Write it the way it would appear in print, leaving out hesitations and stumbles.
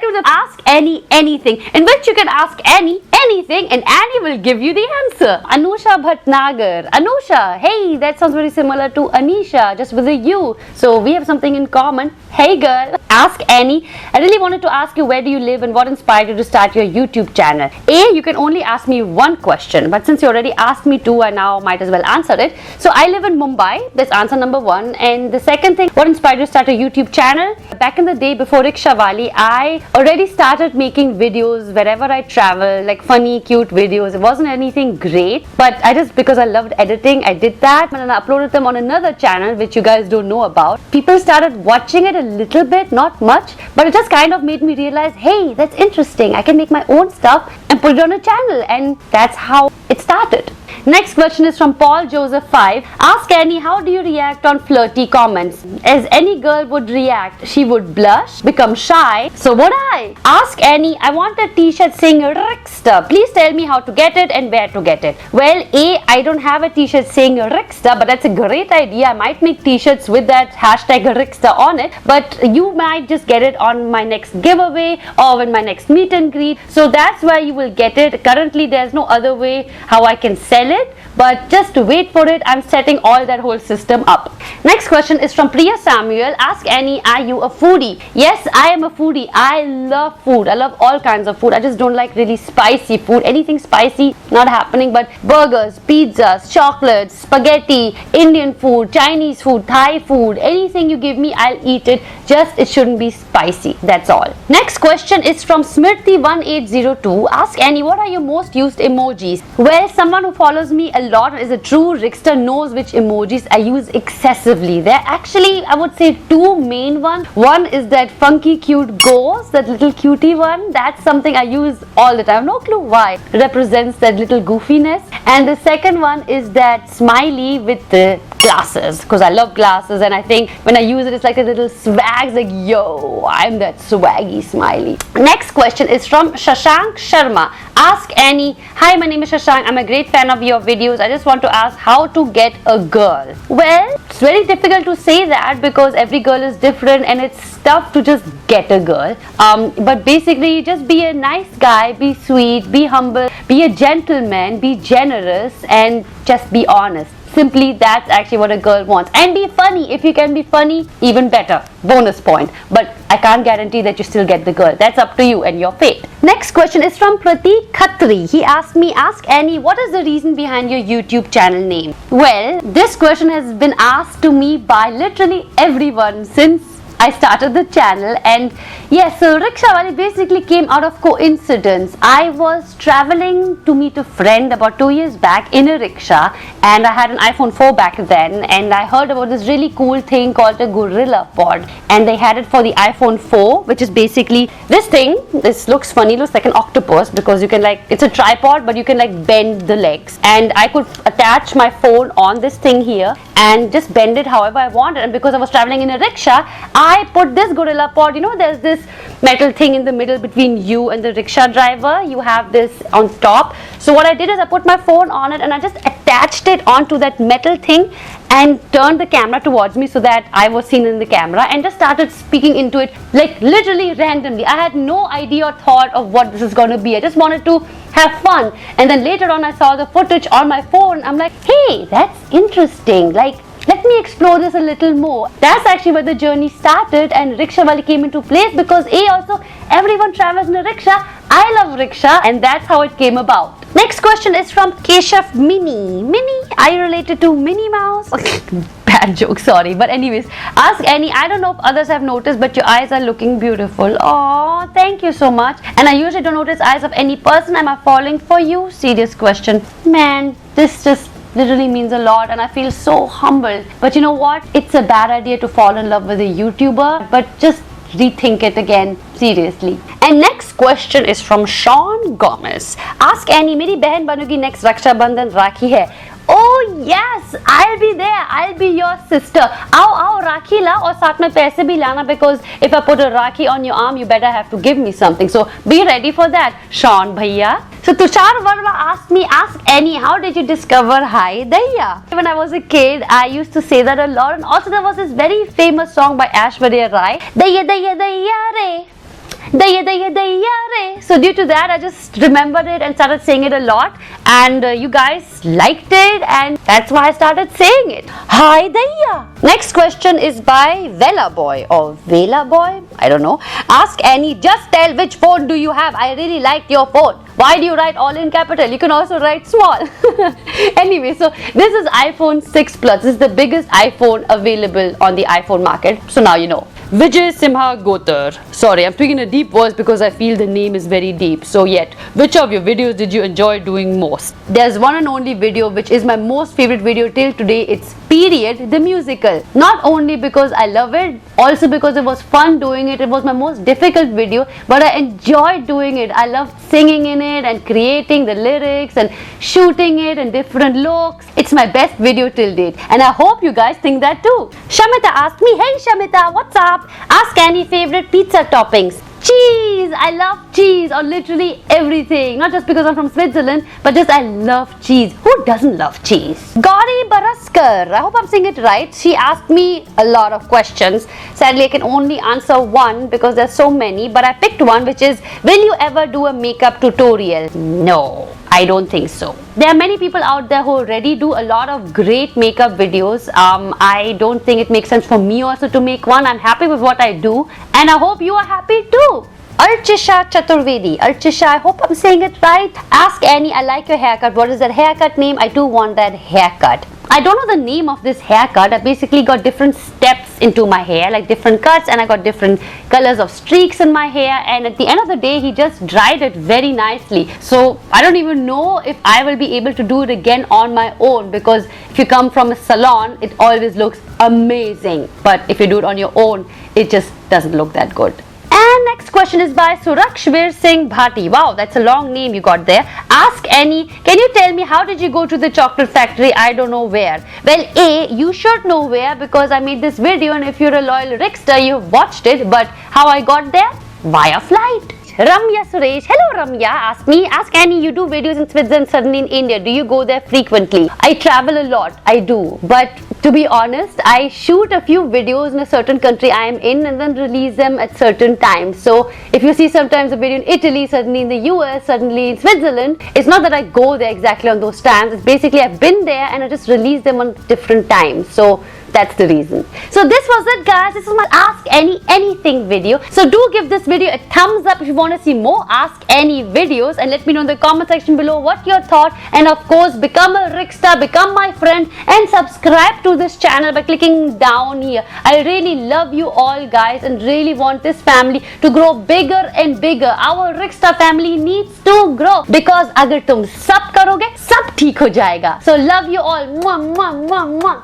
to the Ask Annie Anything, in which you can ask Annie anything and Annie will give you the answer. Anusha Bhatnagar. Anusha, hey, that sounds very similar to Anisha, just with a U. So we have something in common. Hey girl, Ask Annie. I really wanted to ask you, where do you live and what inspired you to start your YouTube channel? A, you can only ask me one question, but since you already asked me two, I now might as well answer it. So I live in Mumbai. That's answer number one. And the second thing, what inspired you to start a YouTube channel? Back in the day before Rickshawali, I already started making videos wherever I travel, like funny, cute videos. It wasn't anything great, but because I loved editing, I did that and I uploaded them on another channel which you guys don't know about. People started watching it a little bit, not much, but it just kind of made me realize, hey, that's interesting. I can make my own stuff and put it on a channel, and that's how it started. Next question is from Paul Joseph 5. Ask Annie, how do you react on flirty comments? As any girl would react, she would blush, become shy. So would I. Ask Annie, I want a t-shirt saying Rickster. Please tell me how to get it and where to get it. Well, A, I don't have a t-shirt saying Rickster, but that's a great idea. I might make t-shirts with that hashtag Rickster on it, but you might just get it on my next giveaway or in my next meet and greet. So that's where you will get it. Currently, there's no other way how I can sell it, but just wait for it. I'm setting all that whole system up. Next question is from Priya Samuel. Ask Annie, are you a foodie? Yes, I am a foodie. I love food. I love all kinds of food. I just don't like really spicy food. Anything spicy, not happening, but burgers, pizzas, chocolates, spaghetti, Indian food, Chinese food, Thai food, anything you give me, I'll eat it. Just it shouldn't be spicy. That's all. Next question is from Smriti1802. Ask Annie, what are your most used emojis? Well, someone who follows me a lot is a true Rickster knows which emojis I use excessively. There are actually, I would say, two main ones. One is that funky cute ghost, that little cutie one. That's something I use all the time. No clue why. It represents that little goofiness. And the second one is that smiley with the glasses, because I love glasses, and I think when I use it, it's like a little swag, like, yo, I'm that swaggy smiley. Next question is from Shashank Sharma. Ask Annie, hi, my name is Shashank. I'm a great fan of your videos. I just want to ask how to get a girl. Well, it's very difficult to say that because every girl is different and it's tough to just get a girl. But basically, just be a nice guy, be sweet, be humble, be a gentleman, be generous, and just be honest. Simply, that's actually what a girl wants. And be funny. If you can be funny, even better. Bonus point. But I can't guarantee that you still get the girl. That's up to you and your fate. Next question is from Pratik Khatri. He asked me, ask Annie, what is the reason behind your YouTube channel name? Well, this question has been asked to me by literally everyone since I started the channel. And yes, so Rickshawali basically came out of coincidence. I was traveling to meet a friend about 2 years back in a rickshaw, and I had an iPhone 4 back then, and I heard about this really cool thing called a Gorilla Pod, and they had it for the iPhone 4, which is basically this thing. This looks funny, looks like an octopus, because you can it's a tripod, but you can bend the legs, and I could attach my phone on this thing here and just bend it however I wanted. And because I was traveling in a rickshaw, I put this Gorilla Pod, there's this metal thing in the middle between you and the rickshaw driver. You have this on top. So what I did is I put my phone on it and I just attached it onto that metal thing and turned the camera towards me so that I was seen in the camera, and just started speaking into it literally randomly. I had no idea or thought of what this is going to be. I just wanted to have fun, and then later on I saw the footage on my phone. I'm like, hey, that's interesting. Let me explore this a little more. That's actually where the journey started, and Rickshawali came into place because also everyone travels in a rickshaw. I love rickshaw, and that's how it came about. Next question is from Keshav Mini. Mini, are you related to Minnie Mouse? Bad joke, sorry. But anyways, ask Annie, I don't know if others have noticed, but your eyes are looking beautiful. Oh, thank you so much. And I usually don't notice eyes of any person. Am I falling for you? Serious question. Man, this just literally means a lot, and I feel so humbled. But you know what? It's a bad idea to fall in love with a YouTuber, but just rethink it again, seriously. And next question is from Sean Gomez. Ask Annie, मेरी बहन बनोगी next रक्षा बंधन राखी है. Oh yes, I'll be there. I'll be your sister. आओ राखी ला और साथ में पैसे भी लाना, because if I put a rakhi on your arm, you better have to give me something. So be ready for that, Sean bhaiya. So Tushar Verma asked me, ask Annie, how did you discover Hi Daya? When I was a kid, I used to say that a lot, and also there was this very famous song by Aishwarya Rai, Daya Daya Daya Re. Daya Daya Daya Re. So due to that, I just remembered it and started saying it a lot, and you guys liked it, and that's why I started saying it. Hi Daya. Next question is by Vela Boy or Vela Boy, I don't know. Ask Annie, just tell which phone do you have? I really liked your phone. Why do you write all in capital? You can also write small. Anyway, so this is iPhone 6 Plus. This is the biggest iPhone available on the iPhone market. So now you know. Vijay Simha Gotar. Sorry, I'm speaking a deep voice because I feel the name is very deep. So yet, which of your videos did you enjoy doing most? There's one and only video which is my most favorite video till today. It's Period, the musical. Not only because I love it, also because it was fun doing it. It was my most difficult video, but I enjoyed doing it. I loved singing in it and creating the lyrics and shooting it in different looks. It's my best video till date, and I hope you guys think that too. Shamita asked me, hey Shamita, what's up? Ask any favorite pizza toppings. Cheese! I love cheese on literally everything. Not just because I'm from Switzerland, but just I love cheese. Who doesn't love cheese? Gauri Baraskar. I hope I'm saying it right. She asked me a lot of questions. Sadly, I can only answer one because there's so many, but I picked one, which is, will you ever do a makeup tutorial? No, I don't think so. There are many people out there who already do a lot of great makeup videos. I don't think it makes sense for me also to make one. I'm happy with what I do, and I hope you are happy too. Archisha Chaturvedi. Archisha, I hope I'm saying it right. Ask Annie, I like your haircut. What is that haircut name? I do want that haircut. I don't know the name of this haircut. I basically got different steps into my hair, like different cuts, and I got different colors of streaks in my hair, and at the end of the day he just dried it very nicely. So I don't even know if I will be able to do it again on my own, because if you come from a salon it always looks amazing, but if you do it on your own it just doesn't look that good. And next question is by Surakshvir Singh Bhati. Wow, that's a long name you got there. Ask Annie, can you tell me how did you go to the chocolate factory? I don't know where. Well, A, you should know where because I made this video, and if you're a loyal Rickster, you've watched it. But how I got there? Via flight. Ramya Suresh. Hello Ramya. Ask Annie, you do videos in Switzerland, suddenly in India. Do you go there frequently? I travel a lot. I do. But to be honest, I shoot a few videos in a certain country I am in and then release them at certain times. So if you see sometimes a video in Italy, suddenly in the US, suddenly in Switzerland, it's not that I go there exactly on those times. It's basically I've been there and I just release them on different times. So that's the reason. So this was it, guys. This was my Ask Annie Anything video. So do give this video a thumbs up if you want to see more Ask Annie videos, and let me know in the comment section below what your thought. And of course, become a Rickster, become my friend, and subscribe to this channel by clicking down here. I really love you all, guys, and really want this family to grow bigger and bigger. Our Rickster family needs to grow, because अगर तुम सब करोगे सब ठीक हो जाएगा. So love you all. Mwah, mwah, mwah, mwah.